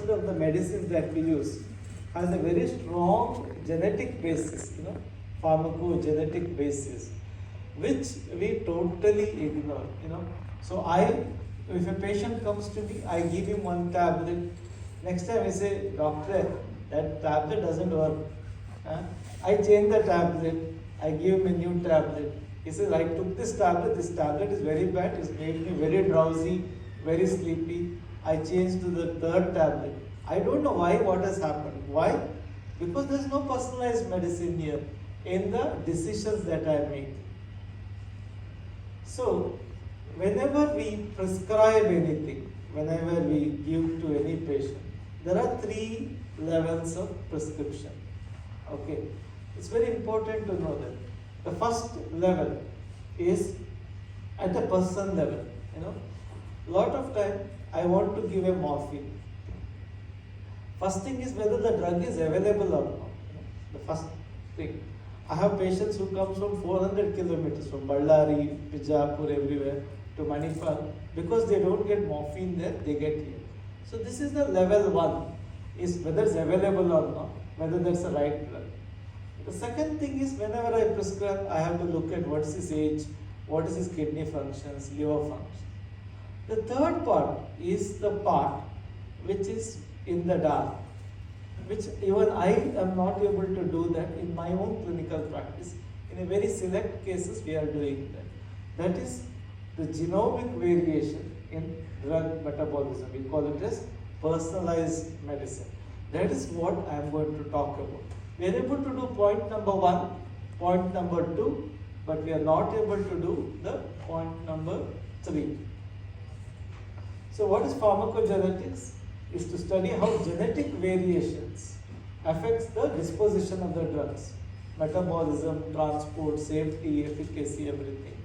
100% of the medicines that we use has a very strong genetic basis, pharmacogenetic basis, which we totally ignore, So if a patient comes to me, I give him one tablet. Next time I say, doctor, that tablet doesn't work. I change the tablet, I give him a new tablet. He says, I took this tablet is very bad, it's made me very drowsy, very sleepy. I changed to the third tablet. I don't know why, what has happened. Why? Because there's no personalized medicine here in the decisions that I make. So, whenever we prescribe anything, whenever we give to any patient, there are 3 levels of prescription. Okay, it's very important to know that. The first level is at the person level. Lot of time I want to give a morphine. First thing is whether the drug is available or not. The first thing. I have patients who come from 400 kilometers from Ballari, Bijapur, everywhere to Manipal because they don't get morphine there, they get here. So this is the level 1, is whether it's available or not, whether that's the right drug. The second thing is whenever I prescribe, I have to look at what is his age, what is his kidney functions, liver functions. The third part is the part which is in the dark, which even I am not able to do that in my own clinical practice. In a very select cases we are doing that. That is the genomic variation in drug metabolism. We call it as personalized medicine. That is what I am going to talk about. We are able to do point number 1, point number 2, but we are not able to do the point number 3. So what is pharmacogenetics? Is to study how genetic variations affects the disposition of the drugs, metabolism, transport, safety, efficacy, everything.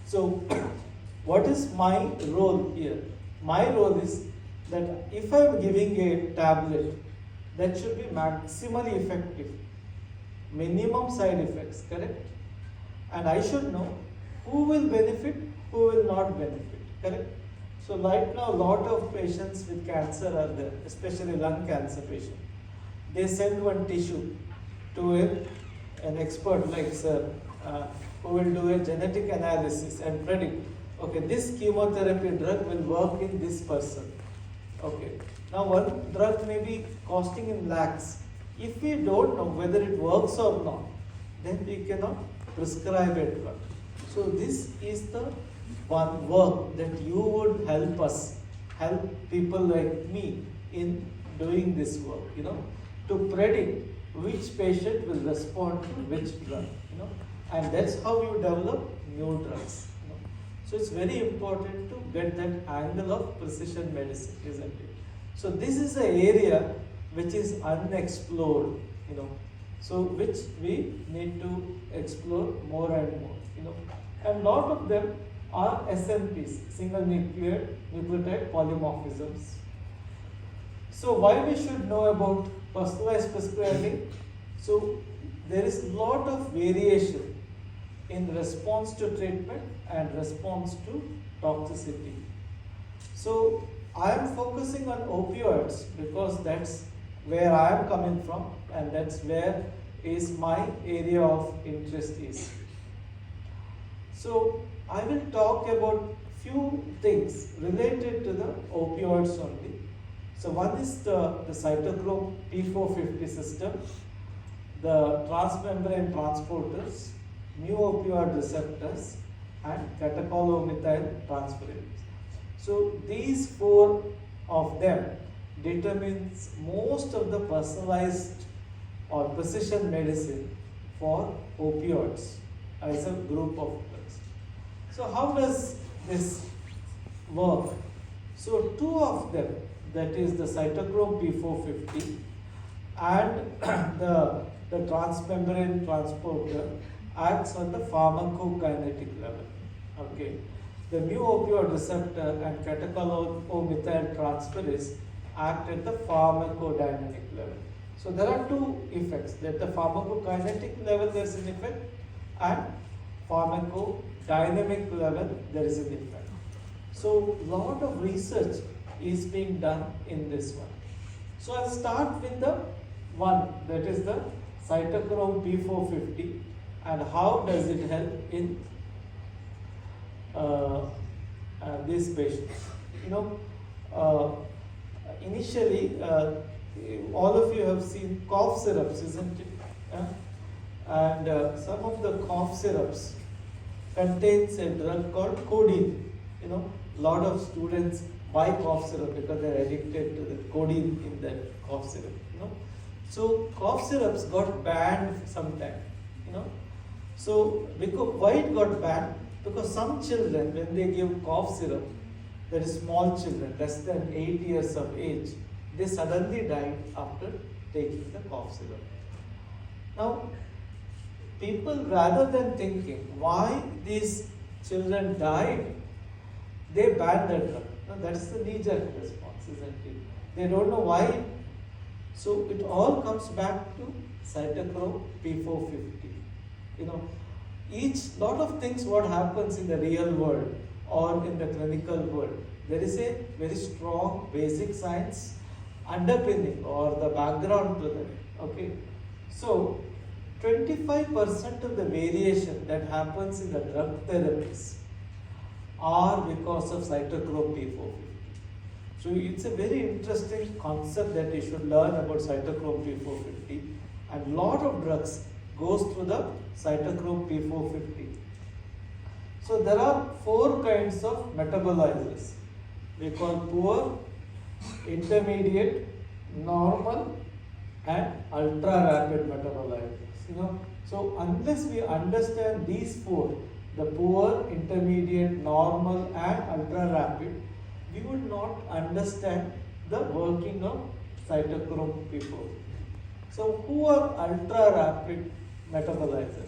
So what is my role here? My role is that if I am giving a tablet, that should be maximally effective, minimum side effects, correct? And I should know who will benefit, who will not benefit, correct? So right now, a lot of patients with cancer are there, especially lung cancer patients. They send one tissue to an expert like sir, who will do a genetic analysis and predict, okay, this chemotherapy drug will work in this person. Okay. Now one drug may be costing in lakhs. If we don't know whether it works or not, then we cannot prescribe a drug. So this is the one work that you would help us, help people like me in doing this work, to predict which patient will respond to which drug, and that's how you develop new drugs. So it's very important to get that angle of precision medicine, isn't it? So this is an area which is unexplored, so which we need to explore more and more, and lot of them are SNPs, single nucleotide polymorphisms. So why we should know about personalized prescribing? So there is a lot of variation in response to treatment and response to toxicity. So I am focusing on opioids because that's where I am coming from and that's where is my area of interest is. So I will talk about few things related to the opioids only. So one is the cytochrome P450 system, the transmembrane transporters, mu opioid receptors, and catechol-O-methyl transferase. So these 4 of them determines most of the personalized or precision medicine for opioids as a group of drugs. So how does this work? So 2 of them, that is the cytochrome P450 and the transmembrane transporter, acts on the pharmacokinetic level. Okay. The mu opioid receptor and catechol-O-methyl transferase act at the pharmacodynamic level. So there are 2 effects. At the pharmacokinetic level there is an effect and pharmacodynamic level there is an effect. So lot of research is being done in this one. So I'll start with the one, that is the cytochrome P450, and how does it help in these patients. You know, initially, all of you have seen cough syrups, isn't it? And some of the cough syrups contains a drug called codeine. You know, a lot of students buy cough syrup because they're addicted to the codeine in that cough syrup. You know, so cough syrups got banned sometime. You know, so because why it got banned? Because some children, when they give cough syrup, that is small children, less than 8 years of age, they suddenly died after taking the cough syrup. Now, people, rather than thinking why these children died, they banned the drug. Now, that's the knee-jerk response, isn't it? They don't know why. So it all comes back to cytochrome P450. You know, each lot of things what happens in the real world or in the clinical world, there is a very strong basic science underpinning or the background to that. Okay, so 25% of the variation that happens in the drug therapies are because of cytochrome P450. So it's a very interesting concept that you should learn about cytochrome P450, and lot of drugs goes through the cytochrome P450. So there are 4 kinds of metabolizers. We call poor, intermediate, normal, and ultra rapid metabolizers. You know, so unless we understand these 4, the poor, intermediate, normal, and ultra rapid, we would not understand the working of cytochrome P450. So who are ultra rapid metabolizer?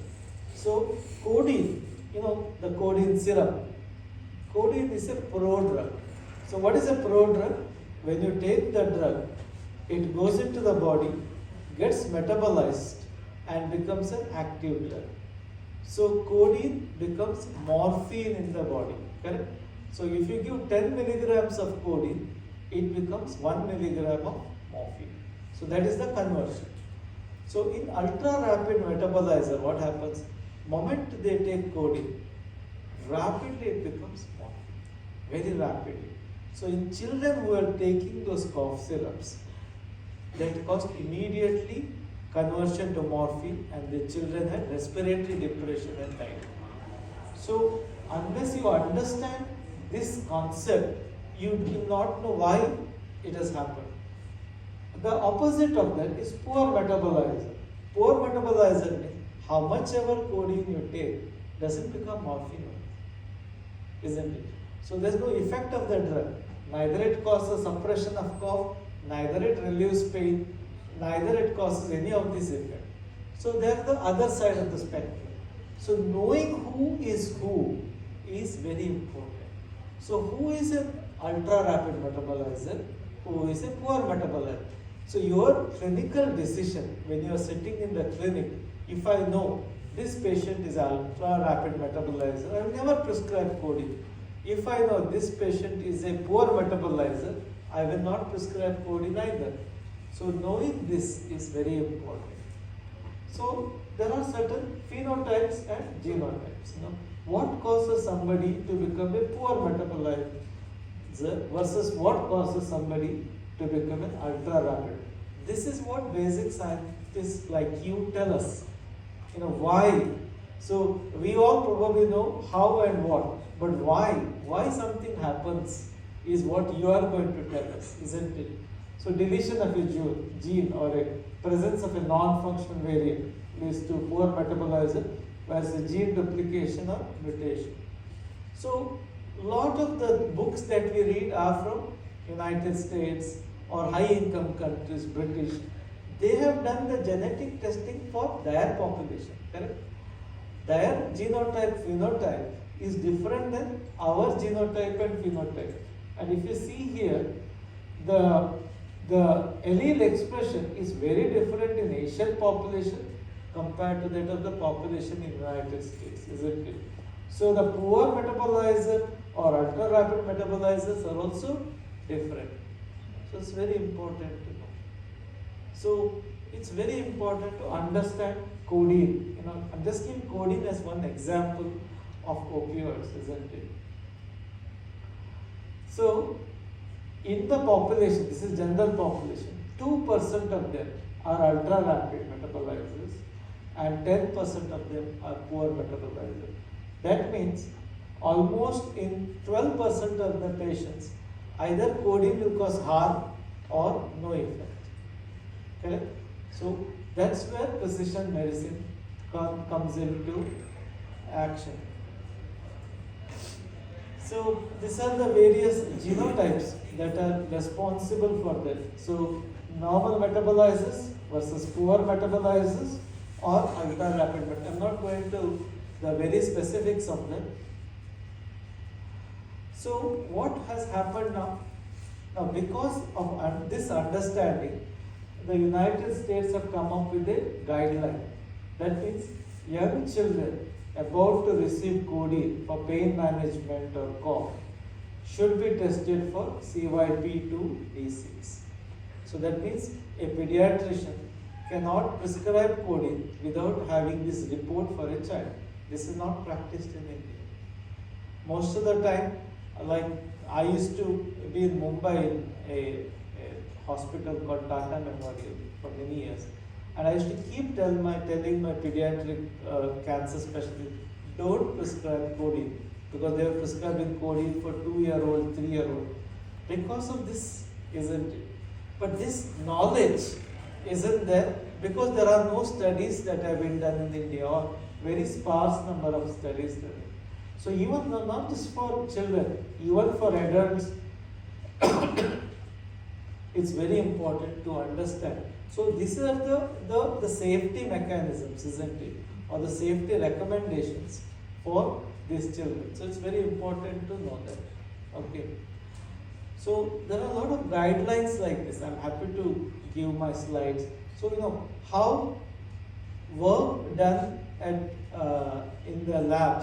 So codeine, you know, the codeine syrup. Codeine is a prodrug. So what is a prodrug? When you take the drug, it goes into the body, gets metabolized, and becomes an active drug. So codeine becomes morphine in the body, correct? So if you give 10 milligrams of codeine, it becomes 1 milligram of morphine. So that is the conversion. So in ultra rapid metabolizer, what happens? Moment they take codeine, rapidly it becomes morphine, very rapidly. So in children who are taking those cough syrups, that caused immediately conversion to morphine, and the children had respiratory depression and died. So unless you understand this concept, you will not know why it has happened. The opposite of that is poor metabolizer. Poor metabolizer means how much ever codeine you take doesn't become morphine, isn't it? So there's no effect of the drug. Neither it causes suppression of cough, neither it relieves pain, neither it causes any of these effects. So they're the other side of the spectrum. So knowing who is very important. So who is an ultra rapid metabolizer? Who is a poor metabolizer? So your clinical decision when you are sitting in the clinic, if I know this patient is ultra rapid metabolizer, I will never prescribe codeine. If I know this patient is a poor metabolizer, I will not prescribe codeine either. So knowing this is very important. So there are certain phenotypes and genotypes. You know, what causes somebody to become a poor metabolizer versus what causes somebody to become an ultra rapid? This is what basic scientists like you tell us. You know, why? So we all probably know how and what, but why? Why something happens is what you are going to tell us, isn't it? So deletion of a gene or a presence of a non-functional variant leads to poor metabolizer, whereas the gene duplication or mutation. So lot of the books that we read are from United States or high income countries, British. They have done the genetic testing for their population, correct? Their genotype, phenotype is different than our genotype and phenotype. And if you see here, the allele expression is very different in Asian population compared to that of the population in United States, isn't it? So the poor metabolizer or ultra rapid metabolizers are also different. So it's very important to know. So it's very important to understand codeine. I'm just giving codeine as one example of opioids, isn't it? So in the population, this is general population, 2% of them are ultra rapid metabolizers and 10% of them are poor metabolizers. That means almost in 12% of the patients, either codeine will cause harm or no effect. Correct? So that's where precision medicine comes into action. So these are the various genotypes that are responsible for that. So normal metabolizers versus poor metabolizers or ultra rapid. But I'm not going to the very specifics of them. So what has happened now? Now because of this understanding, the United States have come up with a guideline. That means young children about to receive codeine for pain management or cough should be tested for CYP2D6. So that means a pediatrician cannot prescribe codeine without having this report for a child. This is not practiced in India. Most of the time, like I used to be in Mumbai in a hospital called Tata Memorial for many years. And I used to keep telling my pediatric cancer specialist, don't prescribe codeine, because they are prescribing codeine for 2-year-old, 3-year-old. Because of this, isn't it? But this knowledge isn't there because there are no studies that have been done in India, or very sparse number of studies there. So even not just for children, even for adults, it's very important to understand. So these are the safety mechanisms, isn't it? Or the safety recommendations for these children. So it's very important to know that. Okay. So there are a lot of guidelines like this. I'm happy to give my slides. So how work done at in the labs